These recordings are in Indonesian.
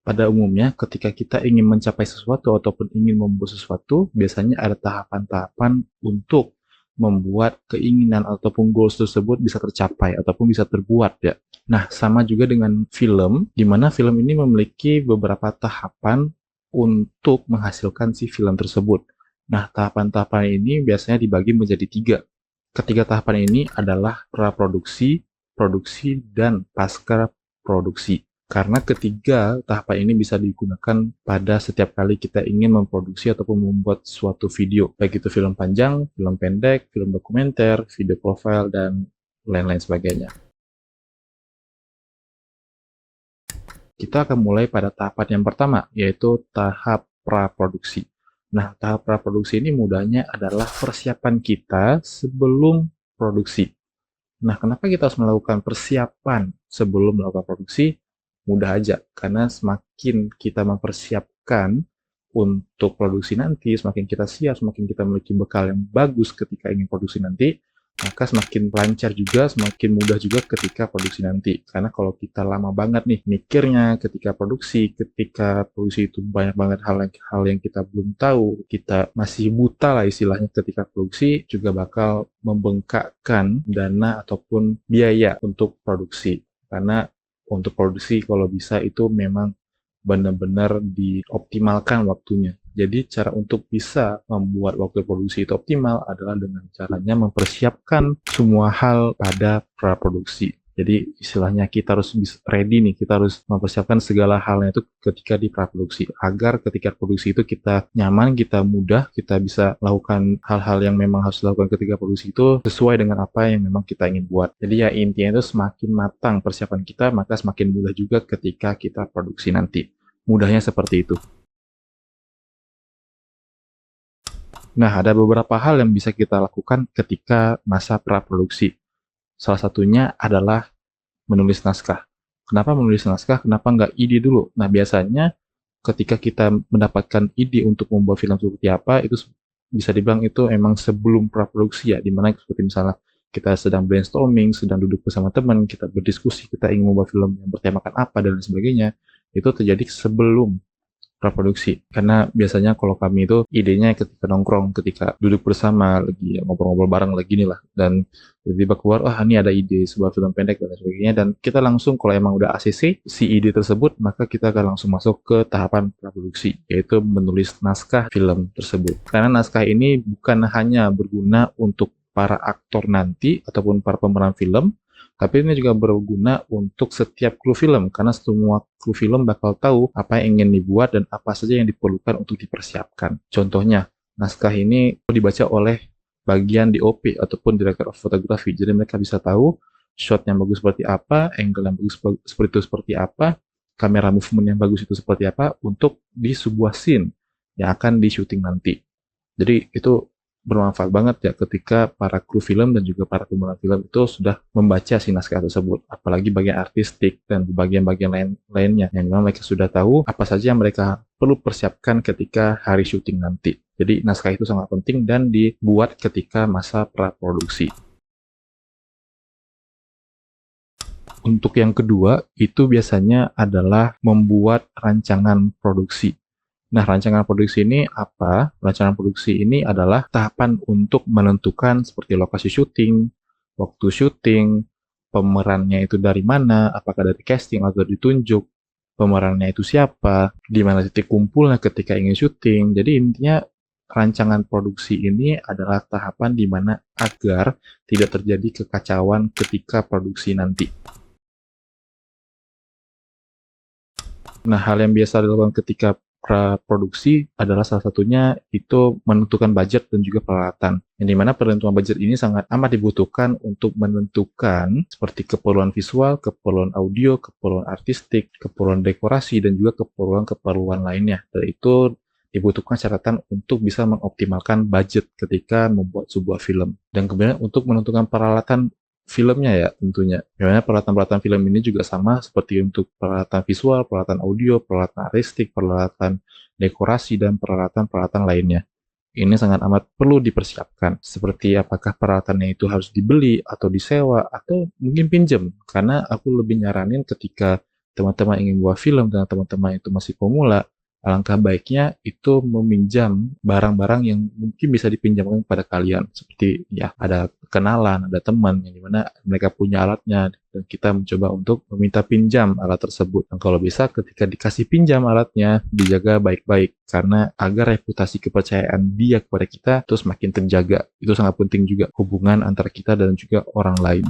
Pada umumnya, ketika kita ingin mencapai sesuatu ataupun ingin membuat sesuatu, biasanya ada tahapan-tahapan untuk membuat keinginan ataupun goals tersebut bisa tercapai ataupun bisa terbuat ya. Nah, sama juga dengan film, di mana film ini memiliki beberapa tahapan untuk menghasilkan si film tersebut. Nah, tahapan-tahapan ini biasanya dibagi menjadi 3. Ketiga tahapan ini adalah praproduksi, produksi, dan pasca produksi. Karena ketiga tahapan ini bisa digunakan pada setiap kali kita ingin memproduksi ataupun membuat suatu video, baik itu film panjang, film pendek, film dokumenter, video profile, dan lain-lain sebagainya. Kita akan mulai pada tahapan yang pertama, yaitu tahap praproduksi. Nah, tahap praproduksi ini mudahnya adalah persiapan kita sebelum produksi. Nah, kenapa kita harus melakukan persiapan sebelum melakukan produksi? Mudah aja, karena semakin kita mempersiapkan untuk produksi nanti, semakin kita siap, semakin kita memiliki bekal yang bagus ketika ingin produksi nanti, maka semakin lancar juga, semakin mudah juga ketika produksi nanti. Karena kalau kita lama banget nih mikirnya ketika produksi itu banyak banget hal yang kita belum tahu, kita masih buta lah istilahnya ketika produksi, juga bakal membengkakkan dana ataupun biaya untuk produksi. Karena untuk produksi kalau bisa itu memang benar-benar dioptimalkan waktunya. Jadi cara untuk bisa membuat waktu produksi itu optimal adalah dengan caranya mempersiapkan semua hal pada praproduksi. Jadi istilahnya kita harus ready nih, kita harus mempersiapkan segala halnya itu ketika di praproduksi. Agar ketika produksi itu kita nyaman, kita mudah, kita bisa lakukan hal-hal yang memang harus dilakukan ketika produksi itu sesuai dengan apa yang memang kita ingin buat. Jadi ya intinya itu semakin matang persiapan kita, maka semakin mudah juga ketika kita produksi nanti. Mudahnya seperti itu. Nah, ada beberapa hal yang bisa kita lakukan ketika masa praproduksi. Salah satunya adalah menulis naskah. Kenapa menulis naskah? Kenapa nggak ide dulu? Nah, biasanya ketika kita mendapatkan ide untuk membuat film seperti apa, itu bisa dibilang itu emang sebelum praproduksi ya, dimana seperti misalnya kita sedang brainstorming, sedang duduk bersama teman, kita berdiskusi, kita ingin membuat film yang bertemakan apa, dan lain sebagainya, itu terjadi sebelum praproduksi. Karena biasanya kalau kami itu idenya ketika nongkrong, ketika duduk bersama, lagi ngobrol-ngobrol bareng lagi nih lah, dan tiba-tiba keluar, wah ini ada ide sebuah film pendek dan sebagainya, dan kita langsung kalau emang udah ACC si ide tersebut, maka kita akan langsung masuk ke tahapan praproduksi, yaitu menulis naskah film tersebut. Karena naskah ini bukan hanya berguna untuk para aktor nanti ataupun para pemeran film, tapi ini juga berguna untuk setiap kru film, karena semua kru film bakal tahu apa yang ingin dibuat dan apa saja yang diperlukan untuk dipersiapkan. Contohnya, naskah ini dibaca oleh bagian DOP ataupun Director of Photography, jadi mereka bisa tahu shot yang bagus seperti apa, angle yang bagus seperti apa, kamera movement yang bagus itu seperti apa untuk di sebuah scene yang akan di syuting nanti. Jadi itu bermanfaat banget ya ketika para kru film dan juga para pemeran film itu sudah membaca si naskah tersebut, apalagi bagian artistik dan bagian-bagian lainnya yang memang mereka sudah tahu apa saja yang mereka perlu persiapkan ketika hari syuting nanti. Jadi naskah itu sangat penting dan dibuat ketika masa praproduksi. Untuk yang kedua, itu biasanya adalah membuat rancangan produksi. Nah, rancangan produksi ini apa? Rancangan produksi ini adalah tahapan untuk menentukan seperti lokasi syuting, waktu syuting, pemerannya itu dari mana, apakah dari casting atau ditunjuk, pemerannya itu siapa, di mana titik kumpulnya ketika ingin syuting. Jadi intinya rancangan produksi ini adalah tahapan di mana agar tidak terjadi kekacauan ketika produksi nanti. Nah, hal yang biasa dilakukan ketika praproduksi adalah salah satunya itu menentukan budget dan juga peralatan. Yang dimana penentuan budget ini sangat amat dibutuhkan untuk menentukan seperti keperluan visual, keperluan audio, keperluan artistik, keperluan dekorasi, dan juga keperluan lainnya. Dan itu dibutuhkan catatan untuk bisa mengoptimalkan budget ketika membuat sebuah film. Dan kemudian untuk menentukan peralatan filmnya ya tentunya. Karena peralatan-peralatan film ini juga sama seperti untuk peralatan visual, peralatan audio, peralatan artistik, peralatan dekorasi, dan peralatan-peralatan lainnya. Ini sangat amat perlu dipersiapkan. Seperti apakah peralatannya itu harus dibeli atau disewa atau mungkin pinjam. Karena aku lebih nyaranin ketika teman-teman ingin buat film dan teman-teman itu masih pemula, alangkah baiknya itu meminjam barang-barang yang mungkin bisa dipinjamkan kepada kalian. Seperti ya ada kenalan, ada teman yang dimana mereka punya alatnya dan kita mencoba untuk meminta pinjam alat tersebut. Dan kalau bisa ketika dikasih pinjam alatnya dijaga baik-baik karena agar reputasi kepercayaan dia kepada kita terus makin terjaga. Itu sangat penting juga hubungan antara kita dan juga orang lain.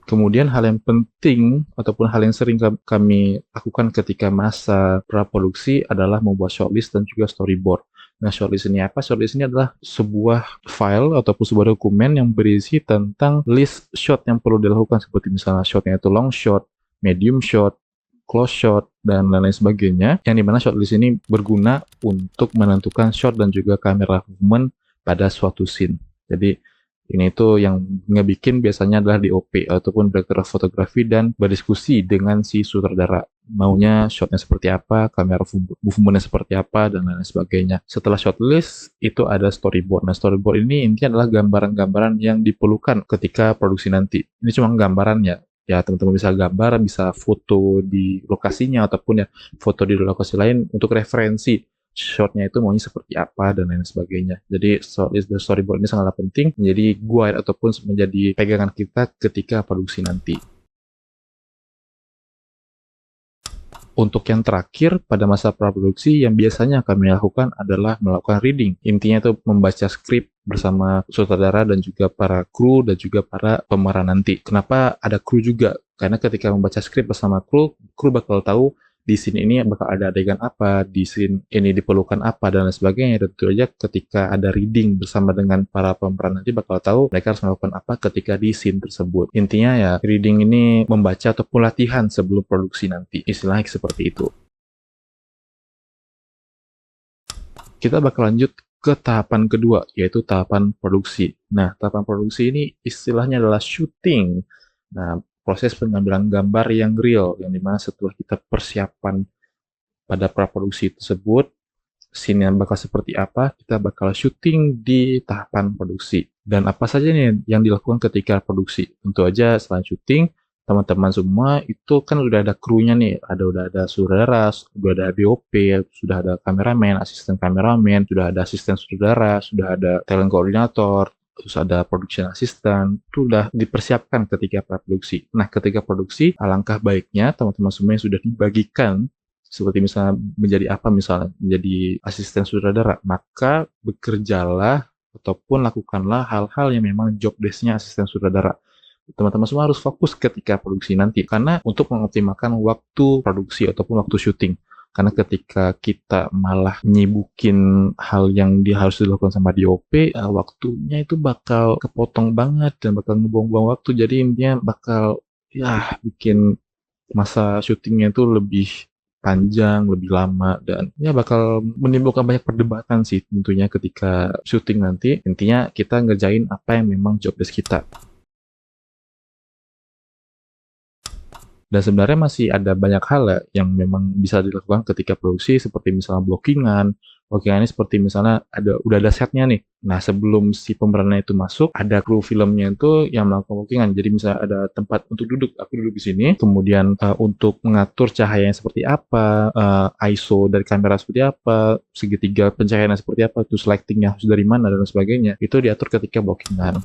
Kemudian hal yang penting ataupun hal yang sering kami lakukan ketika masa praproduksi adalah membuat shortlist dan juga storyboard. Nah, shortlist ini apa? Shortlist ini adalah sebuah file ataupun sebuah dokumen yang berisi tentang list shot yang perlu dilakukan, seperti misalnya shotnya itu long shot, medium shot, close shot, dan lain-lain sebagainya, yang dimana shortlist ini berguna untuk menentukan shot dan juga kamera movement pada suatu scene. Jadi ini tuh yang ngebikin biasanya adalah DOP ataupun director of photography dan berdiskusi dengan si sutradara. Maunya shotnya seperti apa, kamera movementnya seperti apa, dan lain sebagainya. Setelah shortlist, itu ada storyboard. Nah, storyboard ini intinya adalah gambaran-gambaran yang diperlukan ketika produksi nanti. Ini cuma gambarannya. Ya, teman-teman bisa gambar, bisa foto di lokasinya, ataupun ya foto di lokasi lain untuk referensi shotnya itu maunya seperti apa dan lain sebagainya. Jadi storyboard ini sangatlah penting menjadi guide ataupun menjadi pegangan kita ketika produksi nanti. Untuk yang terakhir, pada masa praproduksi yang biasanya kami lakukan adalah melakukan reading. Intinya itu membaca skrip bersama sutradara dan juga para kru dan juga para pemeran nanti. Kenapa ada kru juga? Karena ketika membaca skrip bersama kru bakal tahu di scene ini bakal ada adegan apa, di scene ini diperlukan apa, dan lain sebagainya. Dan tentu aja ketika ada reading bersama dengan para pemeran nanti bakal tahu mereka harus melakukan apa ketika di scene tersebut. Intinya ya, reading ini membaca ataupun latihan sebelum produksi nanti. Istilahnya seperti itu. Kita bakal lanjut ke tahapan kedua, yaitu tahapan produksi. Nah, tahapan produksi ini istilahnya adalah shooting. Nah, proses pengambilan gambar yang real, yang dimana setelah kita persiapan pada praproduksi tersebut, scene yang bakal seperti apa, kita bakal syuting di tahapan produksi. Dan apa saja nih yang dilakukan ketika produksi? Tentu aja selain syuting, teman-teman semua itu kan udah ada krunya nih, udah ada sutradara, udah ada DOP, sudah ada kameramen, asisten kameramen, sudah ada asisten sutradara, sudah ada talent koordinator, terus ada production assistant, itu udah dipersiapkan ketika praproduksi. Nah, ketika produksi, alangkah baiknya teman-teman semua yang sudah dibagikan, seperti misalnya menjadi apa, misalnya menjadi asisten sutradara, maka bekerjalah ataupun lakukanlah hal-hal yang memang job desk-nya asisten sutradara. Teman-teman semua harus fokus ketika produksi nanti, karena untuk mengoptimalkan waktu produksi ataupun waktu syuting. Karena ketika kita malah nyibukin hal yang harus dilakukan sama DOP, waktunya itu bakal kepotong banget dan bakal ngebuang-buang waktu. Jadi intinya bakal ya bikin masa syutingnya itu lebih panjang, lebih lama, dan ya bakal menimbulkan banyak perdebatan sih tentunya ketika syuting nanti. Intinya kita ngerjain apa yang memang job desk kita. Dan sebenarnya masih ada banyak hal ya yang memang bisa dilakukan ketika produksi, seperti misalnya blockingan. Blockingan ini seperti misalnya udah ada setnya nih. Nah, sebelum si pemerannya itu masuk, ada kru filmnya itu yang melakukan blockingan. Jadi misalnya ada tempat untuk duduk, aku duduk di sini. Kemudian untuk mengatur cahayanya seperti apa, ISO dari kamera seperti apa, segitiga pencahayaannya seperti apa, terus lightingnya harus dari mana dan sebagainya. Itu diatur ketika blockingan.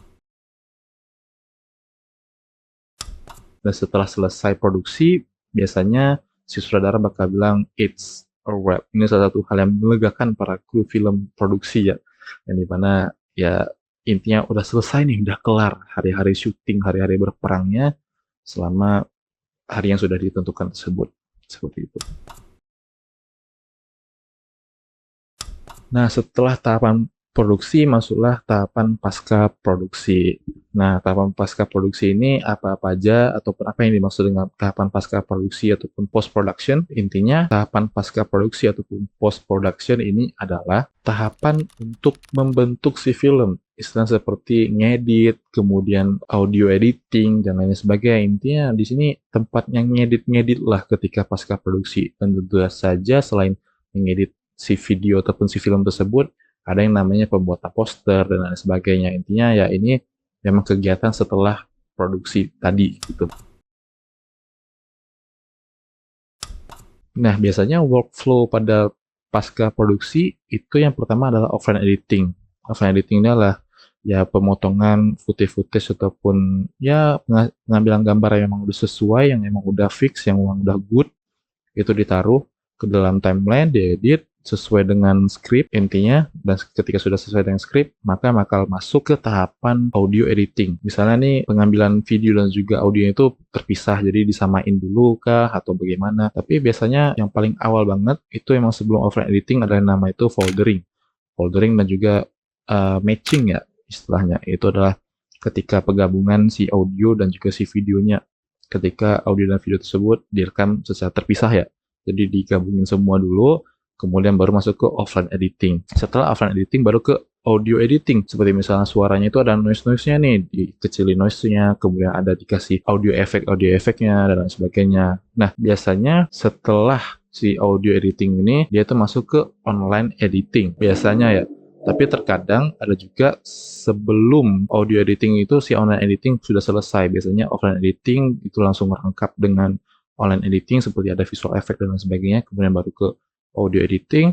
Dan setelah selesai produksi, biasanya si sutradara bakal bilang, it's a wrap. Ini salah satu hal yang melegakan para kru film produksi ya. Yang dimana ya intinya udah selesai nih, udah kelar hari-hari syuting, hari-hari berperangnya selama hari yang sudah ditentukan tersebut. Seperti itu. Nah, setelah tahapan produksi, masuklah tahapan pasca produksi. Nah, tahapan pasca produksi ini apa-apa aja, ataupun apa yang dimaksud dengan tahapan pasca produksi ataupun post production. Intinya, tahapan pasca produksi ataupun post production ini adalah tahapan untuk membentuk si film. Istilah seperti ngedit, kemudian audio editing, dan lain sebagainya. Intinya di sini tempatnya ngedit-ngedit lah ketika pasca produksi. Dan tentu saja selain mengedit si video ataupun si film tersebut, ada yang namanya pembuatan poster dan lain sebagainya. Intinya ya ini memang kegiatan setelah produksi tadi gitu. Nah, biasanya workflow pada pasca produksi itu yang pertama adalah offline editing. Offline editing ini adalah ya pemotongan footage-footage ataupun ya pengambilan gambar yang memang udah sesuai, yang memang udah fix, yang memang udah good, itu ditaruh ke dalam timeline, diedit sesuai dengan script intinya, dan ketika sudah sesuai dengan script, maka bakal masuk ke tahapan audio editing. Misalnya nih pengambilan video dan juga audio itu terpisah, jadi disamain dulu kah atau bagaimana. Tapi biasanya yang paling awal banget itu emang sebelum offline editing adalah nama itu foldering. Foldering dan juga matching ya istilahnya. Itu adalah ketika penggabungan si audio dan juga si videonya. Ketika audio dan video tersebut direkam secara terpisah ya. Jadi digabungin semua dulu, kemudian baru masuk ke offline editing. Setelah offline editing baru ke audio editing. Seperti misalnya suaranya itu ada noise-noise-nya nih, dikecilin noise-nya, kemudian ada dikasih audio efeknya, dan lain sebagainya. Nah, biasanya setelah si audio editing ini, dia tuh masuk ke online editing. Biasanya ya. Tapi terkadang ada juga sebelum audio editing itu si online editing sudah selesai. Biasanya offline editing itu langsung merangkap dengan online editing seperti ada visual effect dan lain sebagainya, kemudian baru ke audio editing,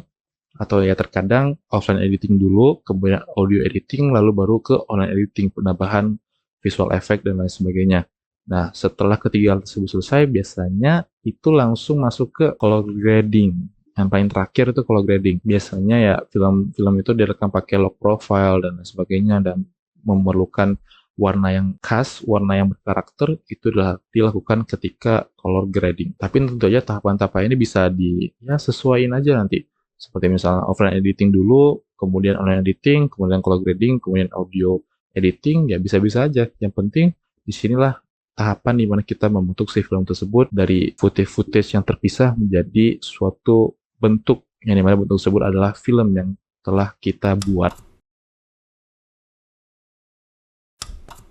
atau ya terkadang offline editing dulu, kemudian audio editing, lalu baru ke online editing, penambahan visual effect dan lain sebagainya. Nah, setelah ketiga hal tersebut selesai, biasanya itu langsung masuk ke color grading. Yang paling terakhir itu color grading. Biasanya ya film itu direkam pakai low profile dan lain sebagainya, dan memerlukan warna yang khas, warna yang berkarakter, itu dilakukan ketika color grading. Tapi tentu aja tahapan-tahapan ini bisa sesuaiin aja nanti. Seperti misalnya offline editing dulu, kemudian online editing, kemudian color grading, kemudian audio editing, ya bisa-bisa aja. Yang penting disinilah tahapan di mana kita membentuk si film tersebut dari footage-footage yang terpisah menjadi suatu bentuk, yang dimana bentuk tersebut adalah film yang telah kita buat.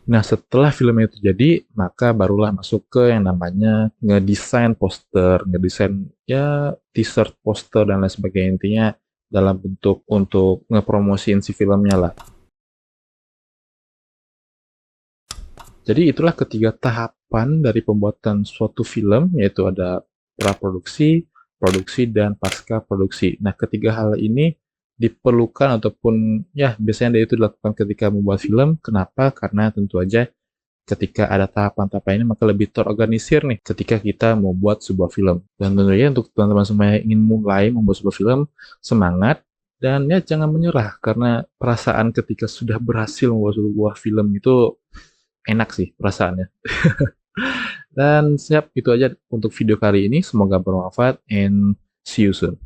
Nah, setelah filmnya itu jadi, maka barulah masuk ke yang namanya ngedesain poster, ngedesain ya teaser poster dan lain sebagainya. Intinya dalam bentuk untuk ngepromosiin si filmnya lah. Jadi itulah ketiga tahapan dari pembuatan suatu film, yaitu ada praproduksi, produksi, dan pasca produksi. Nah, ketiga hal ini diperlukan ataupun ya biasanya itu dilakukan ketika membuat film. Kenapa? Karena tentu aja ketika ada tahapan-tahapan ini maka lebih terorganisir nih ketika kita membuat sebuah film. Dan tentunya untuk teman-teman semua yang ingin mulai membuat sebuah film, semangat dan ya jangan menyerah, karena perasaan ketika sudah berhasil membuat sebuah film itu enak sih perasaannya. Dan siap, itu aja untuk video kali ini. Semoga bermanfaat and see you soon.